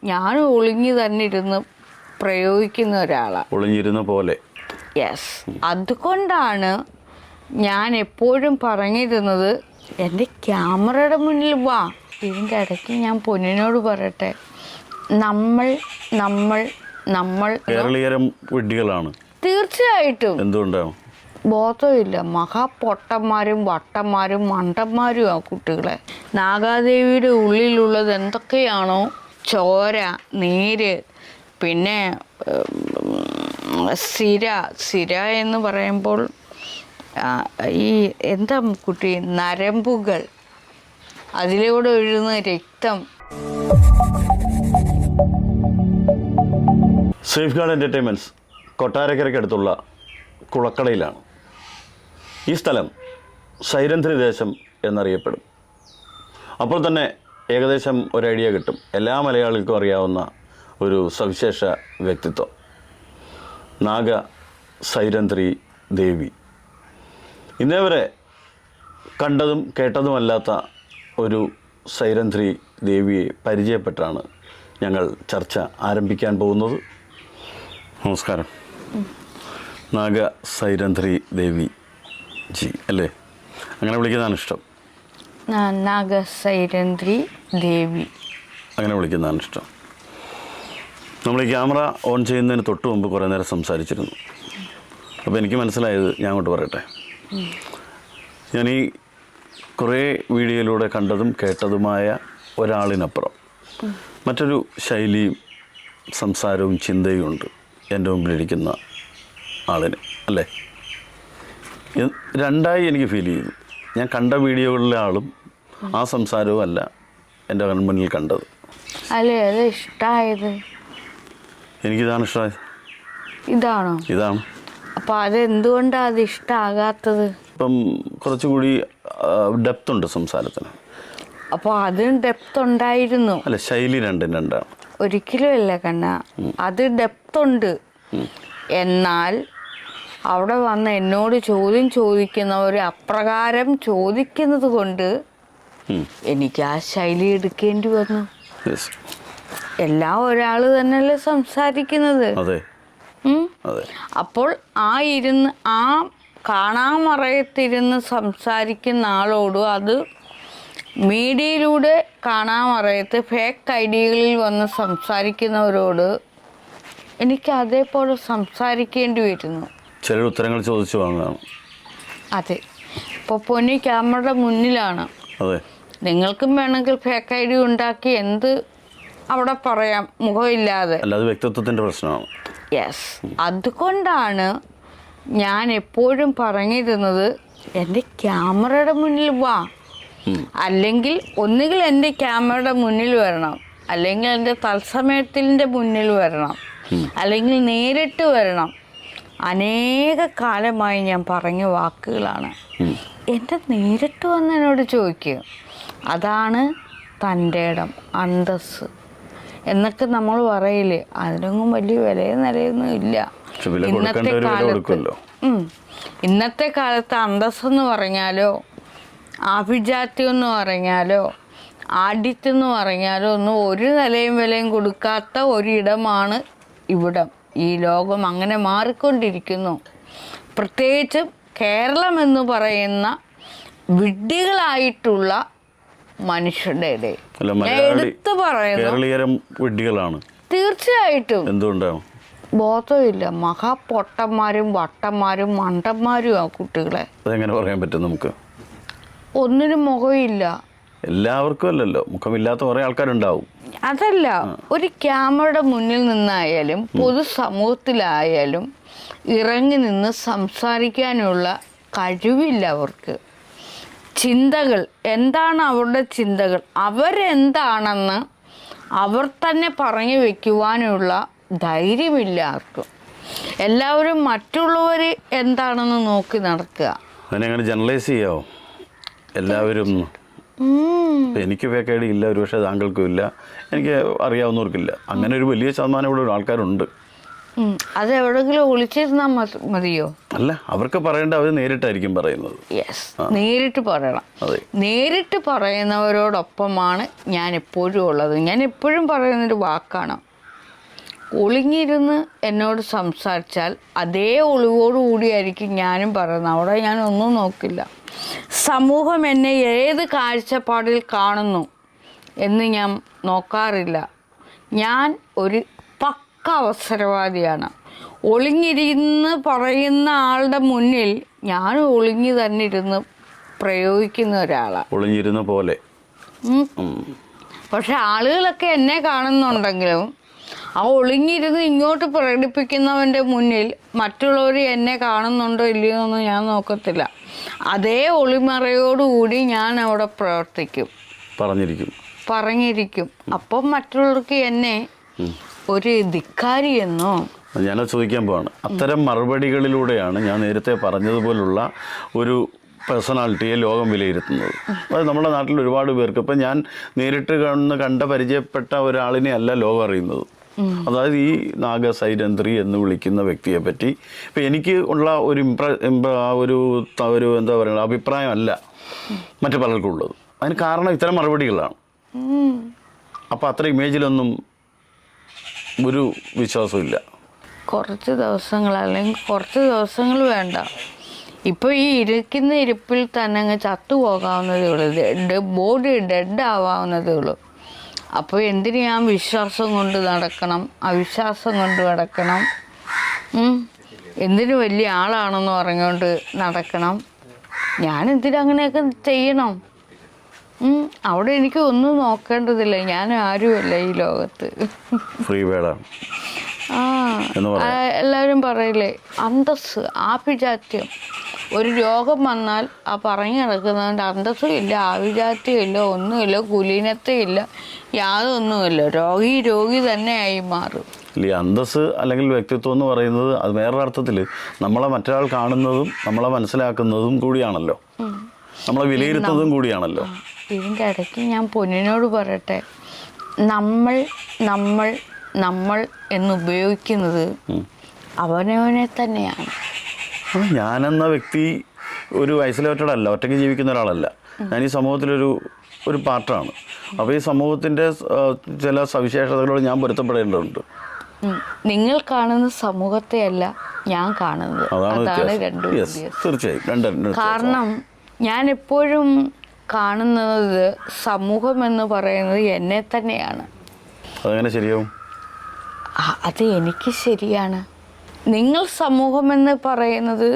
ഞാൻ ഒളിഞ്ഞു തന്നെ ഇരുന്ന് പ്രയോഗിക്കുന്ന ഒരാളാണ്. ഒളിഞ്ഞിരുന്ന പോലെ. യെസ്. അതുകൊണ്ടാണ് ഞാൻ എപ്പോഴും പറഞ്ഞിരുന്നത് എൻ്റെ ക്യാമറയുടെ മുന്നിൽ വാ. ഇതിൻ്റെ ഇടയ്ക്ക് ഞാൻ പൊന്നിനോട് പറയട്ടെ, നമ്മൾ നമ്മൾ നമ്മൾ കേരളീയരും വിഡ്ഢികളാണ്. തീർച്ചയായിട്ടും. എന്തുകൊണ്ടാണ്? ബോധമില്ല. മഹാപൊട്ടന്മാരും വട്ടന്മാരും മണ്ടന്മാരും ആ കുട്ടികളെ. നാഗാദേവിയുടെ ഉള്ളിലുള്ളത് എന്തൊക്കെയാണോ, ചോര, നീര്, പിന്നെ സിര എന്ന് പറയുമ്പോൾ ഈ എന്താ കുട്ടി, നരമ്പുകൾ, അതിലൂടെ ഒഴുകുന്ന രക്തം. സേഫ് ഗാർഡ് എൻ്റർടൈൻമെൻറ്റ്സ് കൊട്ടാരക്കരയ്ക്കടുത്തുള്ള കുളക്കടയിലാണ്. ഈ സ്ഥലം സൈരന്ധ്രി ദേശം എന്നറിയപ്പെടും. അപ്പോൾ തന്നെ ഏകദേശം ഒരു ഐഡിയ കിട്ടും. എല്ലാ മലയാളികൾക്കും അറിയാവുന്ന ഒരു സവിശേഷ വ്യക്തിത്വം, നാഗ സൈരന്ധ്രി ദേവി. ഇന്നേ വരെ കണ്ടതും കേട്ടതുമല്ലാത്ത ഒരു സൈരന്ധ്രി ദേവിയെ പരിചയപ്പെട്ടാണ് ഞങ്ങൾ ചർച്ച ആരംഭിക്കാൻ പോകുന്നത്. നമസ്കാരം. നാഗ സൈരന്ധ്രി ദേവി ജി അല്ലേ? അങ്ങനെ വിളിക്കുന്നതാണ് ഇഷ്ടം? നാഗ സൈരന്ധ്രി ദേവി അങ്ങനെ വിളിക്കുന്നതാണ് ഇഷ്ടം. നമ്മൾ ഈ ക്യാമറ ഓൺ ചെയ്യുന്നതിന് തൊട്ട് മുമ്പ് കുറേ നേരം സംസാരിച്ചിരുന്നു. അപ്പോൾ എനിക്ക് മനസ്സിലായത് ഞാൻ അങ്ങോട്ട് പറയട്ടെ. ഞാൻ ഈ കുറേ വീഡിയോയിലൂടെ കണ്ടതും കേട്ടതുമായ ഒരാളിനപ്പുറം മറ്റൊരു ശൈലിയും സംസാരവും ചിന്തയും ഉണ്ട് എൻ്റെ മുമ്പിലിരിക്കുന്ന ആളിന്, അല്ലേ? രണ്ടായി എനിക്ക് ഫീൽ ചെയ്തു. ഞാൻ കണ്ട വീഡിയോകളിലെ ആളും ആ സംസാരവും അല്ല എൻ്റെ കൺമുന്നിൽ കണ്ടത്. അല്ലേ? അത് ഇഷ്ടമായത് എനിക്കിതാണ് ഇഷ്ടമായത്. ഇതാണോ? ഇതാണ്. അപ്പോൾ അതെന്തുകൊണ്ടാണ് അത് ഇഷ്ടമാകാത്തത്? ഇപ്പം കുറച്ചുകൂടി ഡെപ്ത് ഉണ്ട് സംസാരത്തിന്. അപ്പോൾ അതിന് ഡെപ്ത് ഉണ്ടായിരുന്നു. അല്ല, ശൈലി രണ്ടാണ്. ഒരിക്കലും അല്ല കണ്ണ, അത് ഡെപ്ത് ഉണ്ട്. എന്നാൽ അവിടെ വന്ന് എന്നോട് ചോദ്യം ചോദിക്കുന്നവർ അപ്രകാരം ചോദിക്കുന്നത് കൊണ്ട് എനിക്ക് ആ ശൈലി എടുക്കേണ്ടി വന്നു. എല്ലാം ഒരാൾ തന്നെയല്ലേ സംസാരിക്കുന്നത്. അപ്പോൾ ആ കാണാമറയത്തിരുന്ന് സംസാരിക്കുന്ന ആളോട്, അത് മീഡിയയിലൂടെ കാണാമറയത്ത് ഫേക്ക് ഐഡിയകളിൽ വന്ന് സംസാരിക്കുന്നവരോട് എനിക്ക് അതേപോലെ സംസാരിക്കേണ്ടി വരുന്നു. ചില ഉത്തരങ്ങൾ ചോദിച്ചു വാങ്ങാം. അതെ. ഇപ്പോൾ പൊന്നി ക്യാമറയുടെ മുന്നിലാണ്. നിങ്ങൾക്കും വേണമെങ്കിൽ ഫേക്ക് ഐ ഡി ഉണ്ടാക്കി എന്ത് അവിടെ പറയാം, മുഖമില്ലാതെ. അല്ലാതെ വ്യക്തിത്വത്തിൻ്റെ പ്രശ്നമാണ്. യെസ്. അതുകൊണ്ടാണ് ഞാൻ എപ്പോഴും പറഞ്ഞിരുന്നത് എൻ്റെ ക്യാമറയുടെ മുന്നിൽ വാ. അല്ലെങ്കിൽ ഒന്നുകിൽ എൻ്റെ ക്യാമറയുടെ മുന്നിൽ വരണം, അല്ലെങ്കിൽ എൻ്റെ തത്സമയത്തിൻ്റെ മുന്നിൽ വരണം, അല്ലെങ്കിൽ നേരിട്ട് വരണം. അനേക കാലമായി ഞാൻ പറഞ്ഞ വാക്കുകളാണ്. എൻ്റെ നേരിട്ട് വന്ന് എന്നോട് ചോദിക്കുക. അതാണ് തൻ്റെ ഇടം, അന്തസ്സ് എന്നൊക്കെ നമ്മൾ പറയില്ലേ. അതിനൊന്നും വലിയ വിലയും നിലയൊന്നും ഇല്ല ഇന്നത്തെ കാലത്ത്. അന്തസ്സെന്ന് പറഞ്ഞാലോ ആഭിജാത്യം എന്ന് പറഞ്ഞാലോ ആഢ്യത്യം എന്ന് പറഞ്ഞാലോ ഒന്നും ഒരു നിലയും വിലയും കൊടുക്കാത്ത ഒരിടമാണ് ഇവിടം. ഈ ലോകം അങ്ങനെ മാറിക്കൊണ്ടിരിക്കുന്നു. പ്രത്യേകിച്ചും കേരളം എന്ന് പറയുന്ന വിഡ്ഢികളായിട്ടുള്ള മനുഷ്യരുടെ ഇടയിൽ എടുത്തു പറയുന്നു. തീർച്ചയായിട്ടും. എന്തുകൊണ്ടാണ്? ബോധമില്ല. മഹാപൊട്ടന്മാരും വട്ടന്മാരും മണ്ടന്മാരും ആ കുട്ടികളെ. അതെങ്ങനെ പറയാൻ പറ്റും നമുക്ക്? ഒന്നിനും മുഖമില്ല. എല്ലാവർക്കും അല്ലല്ലോ, മുഖമില്ലാത്ത കുറേ ആൾക്കാരുണ്ടാവും. അതല്ല, ഒരു ക്യാമറയുടെ മുന്നിൽ നിന്നായാലും പൊതുസമൂഹത്തിലായാലും ഇറങ്ങി നിന്ന് സംസാരിക്കാനുള്ള കഴിവില്ല അവർക്ക്. ചിന്തകൾ എന്താണ്, അവരുടെ ചിന്തകൾ അവരെന്താണെന്ന് അവർ തന്നെ പറഞ്ഞു വയ്ക്കുവാനുള്ള ധൈര്യമില്ല ആർക്കും. എല്ലാവരും മറ്റുള്ളവർ എന്താണെന്ന് നോക്കി നടക്കുക. അതിനെങ്ങനെ ജനറലൈസ് ചെയ്യാമോ? എല്ലാവരും എനിക്ക് ഫേക്ക് ഐ ഡി ഇല്ല, ഒരുപക്ഷെ താങ്കൾക്കും ഇല്ല, എനിക്ക് അറിയാവുന്നവർക്കില്ല. അങ്ങനെ ഒരു വലിയ ശതമാനം ഇവിടെ ആൾക്കാരുണ്ട്. അത് എവിടെങ്കിലും ഒളിച്ചിരുന്നാൽ മതിയോ? അല്ല, അവർക്ക് പറയേണ്ട അവർ നേരിട്ടായിരിക്കും പറയുന്നത്. യെസ്, നേരിട്ട് പറയണം. നേരിട്ട് പറയുന്നവരോടൊപ്പമാണ് ഞാൻ എപ്പോഴും ഉള്ളത്. ഞാൻ എപ്പോഴും പറയുന്നൊരു വാക്കാണ്, ഒളിഞ്ഞിരുന്ന് എന്നോട് സംസാരിച്ചാൽ അതേ ഒളിവോടുകൂടിയായിരിക്കും ഞാനും പറയുന്നത്. അവിടെ ഞാൻ ഒന്നും നോക്കില്ല. സമൂഹം എന്നെ ഏത് കാഴ്ചപ്പാടിൽ കാണുന്നു എന്ന് ഞാൻ നോക്കാറില്ല. ഞാൻ ഒരു പക്ക അവസരവാദിയാണ്. ഒളിഞ്ഞിരുന്ന് പറയുന്ന ആളുടെ മുന്നിൽ ഞാൻ ഒളിഞ്ഞു തന്നെ ഇരുന്ന് പ്രയോഗിക്കുന്ന ഒരാളാണ്. ഒളിഞ്ഞിരുന്ന പോലെ. പക്ഷെ ആളുകളൊക്കെ എന്നെ കാണുന്നുണ്ടെങ്കിലും ആ ഒളിഞ്ഞിരുന്ന് ഇങ്ങോട്ട് പ്രകടിപ്പിക്കുന്നവൻ്റെ മുന്നിൽ മറ്റുള്ളവർ എന്നെ കാണുന്നുണ്ടോ ഇല്ലയോ എന്ന് ഞാൻ നോക്കത്തില്ല. അതേ ഒളിമറയോടുകൂടി ഞാൻ അവിടെ പ്രവർത്തിക്കും, പറഞ്ഞിരിക്കും. അപ്പം മറ്റുള്ളവർക്ക് എന്നെ ഒരു ധിക്കാരി എന്നോ. ഞാൻ ചോദിക്കാൻ പോവാണ്, അത്തരം മറുപടികളിലൂടെയാണ് ഞാൻ നേരത്തെ പറഞ്ഞതുപോലുള്ള ഒരു പേഴ്സണാലിറ്റിയെ ലോകം വിലയിരുത്തുന്നത്. അത് നമ്മുടെ നാട്ടിൽ ഒരുപാട് പേർക്ക്, ഇപ്പം ഞാൻ നേരിട്ട് കണ്ട പരിചയപ്പെട്ട ഒരാളിനെ അല്ല ലോകം അറിയുന്നത്. അതായത് ഈ നാഗസൈരന്ധ്രി എന്ന് വിളിക്കുന്ന വ്യക്തിയെ പറ്റി ഇപ്പം എനിക്ക് ഉള്ള ഒരു ഒരു എന്താ പറയുക അഭിപ്രായമല്ല മറ്റു പലർക്കും ഉള്ളത്. അതിന് കാരണം ഇത്തരം മറുപടികളാണ്. അപ്പം അത്ര ഇമേജിലൊന്നും ഒരു വിശ്വാസമില്ല. കുറച്ച് ദിവസങ്ങൾ അല്ലെങ്കിൽ കുറച്ച് ദിവസങ്ങൾ വേണ്ട, ഇപ്പോൾ ഈ ഇരിക്കുന്ന ഇരിപ്പിൽ തന്നെ അങ്ങ് ചത്തുപോകാവുന്നതേ ഉള്ളൂ, ബോഡി ഡെഡ് ആവാവുന്നതേ ഉള്ളൂ. അപ്പോൾ എന്തിന് ഞാൻ വിശ്വാസം കൊണ്ട് നടക്കണം, അവിശ്വാസം കൊണ്ട് നടക്കണം, എന്തിനു വലിയ ആളാണെന്ന് പറഞ്ഞുകൊണ്ട് നടക്കണം? ഞാൻ എന്തിനങ്ങനെയൊക്കെ ചെയ്യണം? അവിടെ എനിക്ക് ഒന്നും നോക്കേണ്ടതില്ല, ഞാൻ ആരുമല്ല ഈ ലോകത്ത്. ഫ്രീ ബേഡാണ്. എല്ലാവരും പറയില്ലേ അന്തസ്സ്, ആഭിജാത്യം. ഒരു രോഗം വന്നാൽ ആ പറഞ്ഞു നടക്കുന്നതുകൊണ്ട് അന്തസ്സും ഇല്ല, ആഭിജാത്യം ഇല്ല, ഒന്നുമില്ല, കുലീനത്വം ഇല്ല, യാതൊന്നുമില്ല. രോഗി തന്നെയായി മാറും. ഈ അന്തസ്സ് അല്ലെങ്കിൽ വ്യക്തിത്വം എന്ന് പറയുന്നത് അത് വേറൊരു അർത്ഥത്തിൽ നമ്മളെ മറ്റൊരാൾ കാണുന്നതും നമ്മളെ മനസ്സിലാക്കുന്നതും കൂടിയാണല്ലോ, നമ്മളെ വിലയിരുത്തുന്നതും കൂടിയാണല്ലോ. ഇതിൻ്റെ ഇടയ്ക്ക് ഞാൻ പൊന്നിനോട് പറയട്ടെ, നമ്മൾ എന്നുപയോഗിക്കുന്നത് അവനവനെ തന്നെയാണ്. ഞാനെന്ന വ്യക്തി ഒരു ഐസൊലേറ്റഡ് അല്ല, ഒറ്റയ്ക്ക് ജീവിക്കുന്ന ഒരാളല്ല. ഞാൻ ഈ സമൂഹത്തിലൊരു പാർട്ടാണ്. അപ്പോൾ ഈ സമൂഹത്തിൻ്റെ ചില സവിശേഷതകളോട് ഞാൻ പൊരുത്തപ്പെടേണ്ടതുണ്ട്. നിങ്ങൾ കാണുന്ന സമൂഹത്തെയല്ല ഞാൻ കാണുന്നത്, അതാണ് രണ്ടും. തീർച്ചയായും. കാരണം ഞാൻ എപ്പോഴും കാണുന്നത് സമൂഹം എന്ന് പറയുന്നത് എന്നെ തന്നെയാണ്. അതെങ്ങനെ ശരിയാവും? അത് എനിക്ക് ശരിയാണ്. നിങ്ങൾ സമൂഹമെന്ന് പറയുന്നത്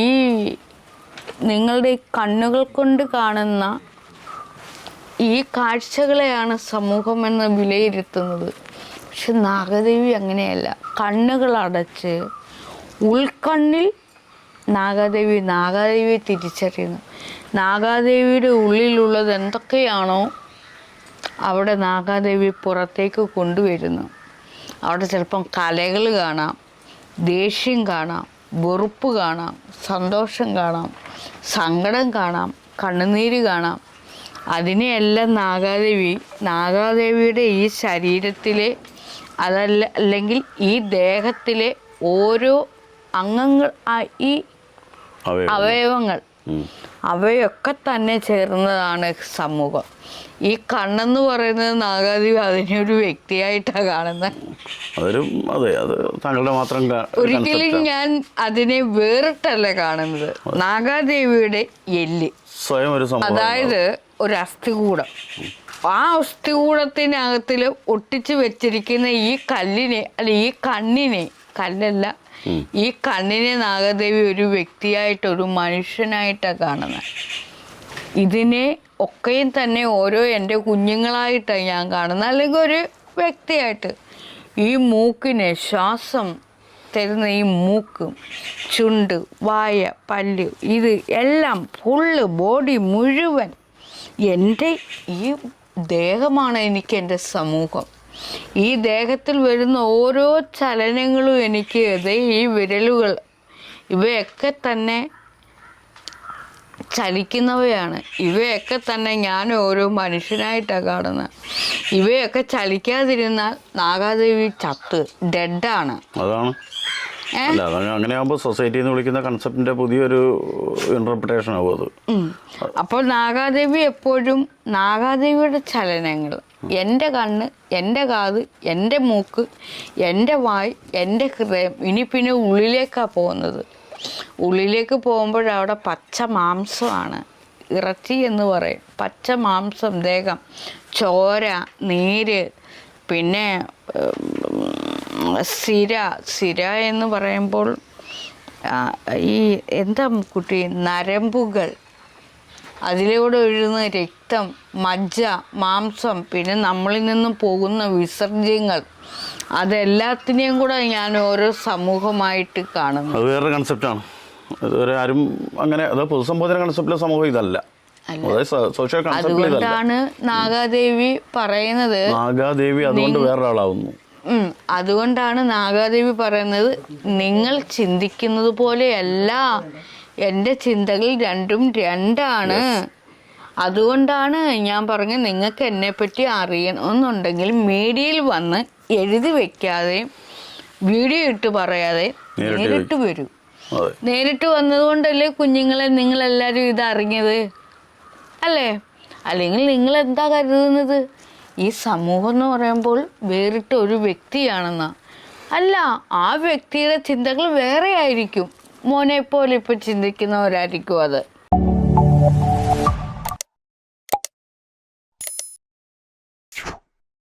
ഈ നിങ്ങളുടെ കണ്ണുകൾ കൊണ്ട് കാണുന്ന ഈ കാഴ്ചകളെയാണ് സമൂഹമെന്ന് വിലയിരുത്തുന്നത്. പക്ഷെ നാഗദേവി അങ്ങനെയല്ല. കണ്ണുകൾ അടച്ച് ഉൾക്കണ്ണിൽ നാഗാദേവിയെ തിരിച്ചറിയുന്നു. നാഗാദേവിയുടെ ഉള്ളിലുള്ളത് എന്തൊക്കെയാണോ അവിടെ നാഗാദേവി പുറത്തേക്ക് കൊണ്ടുവരുന്നു. അവിടെ ചിലപ്പം കലകൾ കാണാം, ദേഷ്യം കാണാം, വെറുപ്പ് കാണാം, സന്തോഷം കാണാം, സങ്കടം കാണാം, കണ്ണുനീര് കാണാം. അതിനെയെല്ലാം നാഗാദേവിയുടെ ഈ ശരീരത്തിലെ അല്ലെങ്കിൽ ഈ ദേഹത്തിലെ ഓരോ അംഗങ്ങൾ, ഈ അവയവങ്ങൾ, അവയൊക്കെ തന്നെ ചേർന്നതാണ് സമൂഹം. ഈ കണ്ണെന്ന് പറയുന്നത് നാഗാദേവി അതിനൊരു വ്യക്തിയായിട്ടാണ് കാണുന്നത്. ഒരിക്കലും ഞാൻ അതിനെ വേറിട്ടല്ല കാണുന്നത്. നാഗാദേവിയുടെ എല്ല്, അതായത് ഒരു അസ്ഥികൂടം, ആ അസ്ഥികൂടത്തിനകത്തിൽ ഒട്ടിച്ചു വെച്ചിരിക്കുന്ന ഈ കല്ലിനെ ഈ കണ്ണിനെ, കല്ലല്ല, ഈ കണ്ണിനെ നാഗദേവി ഒരു വ്യക്തിയായിട്ട്, ഒരു മനുഷ്യനായിട്ടാണ് കാണുന്നത്. ഇതിനെ ഒക്കെയും തന്നെ ഓരോ എൻ്റെ കുഞ്ഞുങ്ങളായിട്ടാണ് ഞാൻ കാണുന്നത്, അല്ലെങ്കിൽ ഒരു വ്യക്തിയായിട്ട്. ഈ മൂക്കിനെ ശ്വാസം തരുന്ന ഈ മൂക്ക്, ചുണ്ട്, വായ, പല്ല്, ഇത് എല്ലാം ഫുള്ള് ബോഡി മുഴുവൻ എൻ്റെ ഈ ദേഹമാണ് എനിക്ക് എൻ്റെ സമൂഹം. ഈ ദേഹത്തിൽ വരുന്ന ഓരോ ചലനങ്ങളും എനിക്ക് ഈ വിരലുകൾ, ഇവയൊക്കെ തന്നെ ചലിക്കുന്നവയാണ്. ഇവയൊക്കെ തന്നെ ഞാൻ ഓരോ മനുഷ്യനായിട്ടാണ് കാണുന്നത്. ഇവയൊക്കെ ചലിക്കാതിരുന്നാൽ നാഗാദേവി ചത്ത് ഡെഡാണ്. അതാണ് അല്ല അങ്ങനെ ആകുമ്പോൾ സൊസൈറ്റി എന്ന് വിളിക്കുന്ന കൺസെപ്റ്റിന്റെ പുതിയൊരു ഇന്റർപ്രിട്ടേഷൻ ആവും അത്. അപ്പോൾ നാഗാദേവി എപ്പോഴും നാഗാദേവിയുടെ ചലനങ്ങൾ എൻ്റെ കണ്ണ്, എൻ്റെ കാത്, എൻ്റെ മൂക്ക്, എൻ്റെ വായ്, എൻ്റെ ഹൃദയം, ഇനി പിന്നെ ഉള്ളിലേക്കാണ് പോകുന്നത്. ഉള്ളിലേക്ക് പോകുമ്പോഴവിടെ പച്ച മാംസമാണ്, ഇറച്ചി എന്ന് പറയും. പച്ച മാംസം, ദേഹം, ചോര, നീര്, പിന്നെ സിര എന്ന് പറയുമ്പോൾ ഈ എന്താ കുട്ടി, നരമ്പുകൾ, അതിലൂടെ ഒഴുകുന്ന രക്തം, മജ്ജ, മാംസം, പിന്നെ നമ്മളിൽ നിന്നും പോകുന്ന വിസർജ്യങ്ങൾ, അതെല്ലാത്തിനെയും കൂടെ ഞാൻ ഓരോ സമൂഹമായിട്ട് കാണുന്നു. അത് വേറൊരു കൺസെപ്റ്റാണ്. അതുവരെ ആരും അങ്ങനെ അത് പൊതുസംബോധന കൺസെപ്റ്റിലെ സമൂഹം ഇതല്ല. അതുകൊണ്ടാണ് നാഗാദേവി പറയുന്നത്, നാഗാദേവി അതുകൊണ്ട് വേറൊരാളാവുന്നു. അതുകൊണ്ടാണ് നാഗാദേവി പറയുന്നത്, നിങ്ങൾ ചിന്തിക്കുന്നത് പോലെയല്ല, എൻ്റെ ചിന്തകൾ രണ്ടും രണ്ടാണ്. അതുകൊണ്ടാണ് ഞാൻ പറഞ്ഞത്, നിങ്ങൾക്ക് എന്നെപ്പറ്റി അറിയണമെന്നുണ്ടെങ്കിൽ മീഡിയയിൽ വന്ന് എഴുതി വെക്കാതെ വീഡിയോ ഇട്ട് പറയാതെ നേരിട്ട് വരൂ. നേരിട്ട് വന്നതുകൊണ്ടല്ലേ കുഞ്ഞുങ്ങളെ നിങ്ങളെല്ലാവരും ഇതറിഞ്ഞത് അല്ലേ? അല്ലെങ്കിൽ നിങ്ങൾ എന്താ കരുതുന്നത് ഈ സമൂഹം എന്ന് പറയുമ്പോൾ വേറിട്ട ഒരു വ്യക്തിയാണെന്നാ? അല്ല, ആ വ്യക്തിയുടെ ചിന്തകൾ വേറെ ആയിരിക്കും. മോനെ പോലെ ഇപ്പം ചിന്തിക്കുന്നവരായിരിക്കും അത്.